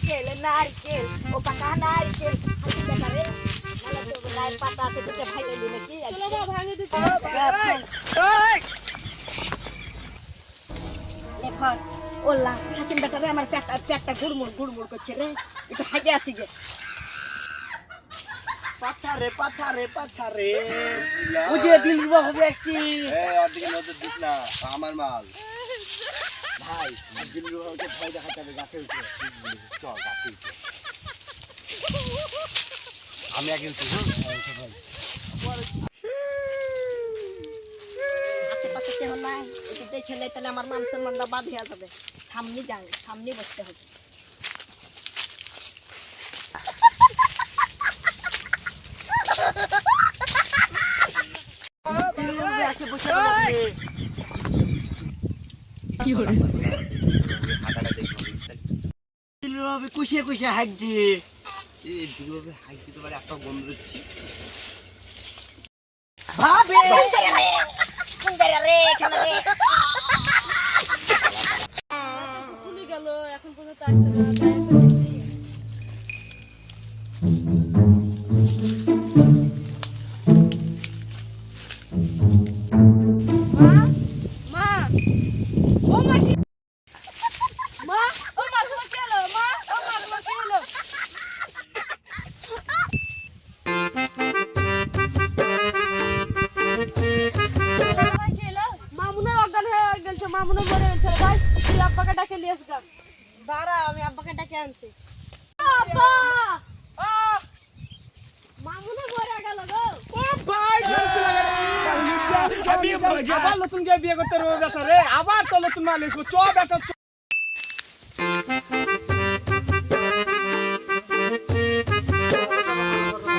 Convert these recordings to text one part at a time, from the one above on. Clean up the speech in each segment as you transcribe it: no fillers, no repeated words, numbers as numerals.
নারকেল ও কাকা নারকেল হাসি দেখারে নালা তো গায়ের পাতা আছে দুটো ভাই এলি নাকি চলো বাবা ভাঙে দিতে এখন ওলা হাসিম বেটারে আমার পেটটা গুড়মুড় করছে রে একটু হাগে আসি গে পাছারে ওই দিল হবে আসছি এই ওদিকে নজর দিস না আমার মাল ভাই দিল ওকে ভয় দেখাতে হবে গাছে উঠে চল গাছে উঠে আমি আগে উঠি ভাই আশেপাশে কেউ নাই এটা দেখে নেই তাহলে আমার মান সম্মানটা বাদ হয়ে যাবে সামনে যান সামনে বসতে হবে কুশিয়ে হাঁকছি এই দুর্ভাবে হাইট দিতে পারে একটা বন্ধ দিচ্ছি ভাবে সুন্দর রে এখানে রে ভুলে গেল এখন পর্যন্ত আসছে না মামুনা মরে গেছে ভাই তুই আব্বাকে ডাকে নিয়ে আসগা দাঁড়া আমি আব্বাকে ডাকে আনছি আব্বা মামুনা মরে গেল গো ও ভাই চলছে লাগা আবি মজা আবার নতুন কে বিয়ে করতে রো বেটা রে আবার তো নতুন মালিক চ বেটা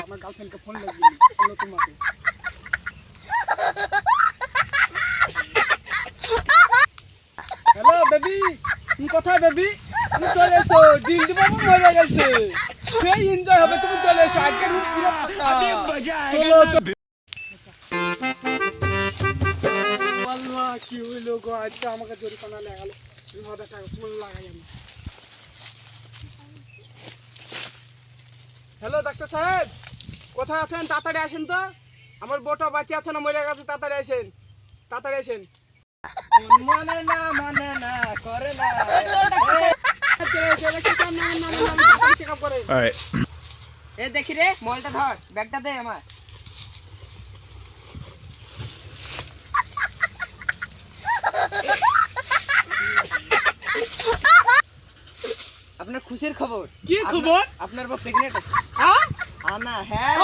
আমার গার্লফ্রেন্ডকে ফোন লাগিয়ে নতুন মাকে হ্যালো বেবি তুমি কোথায় বেবি তুমি চলে এসো ডিল দিব মজা গেছে সেই এনজয় হবে তুমি চলে এসো আজকে পুরো আবি মজা চলো আল্লাহ কি হইলো গো আজকে আমাকে জরিমানা লাগালো তুমি হবে টাকা ফোন লাগাই আমি হ্যালো ডাক্তার সাহেব কোথায় আছেন তাড়াতাড়ি আসেন তো আমার বউটা বাঁচে আছে না মরে গেছে তাড়াতাড়ি আসেন মানে না করে না এ দেখি রে মোবাইলটা ধর ব্যাগটা দে আমার আপনার খুশির খবর কি খবর আপনার বউ প্রেগনেন্ট আছে হ্যাঁ আনা হ্যাঁ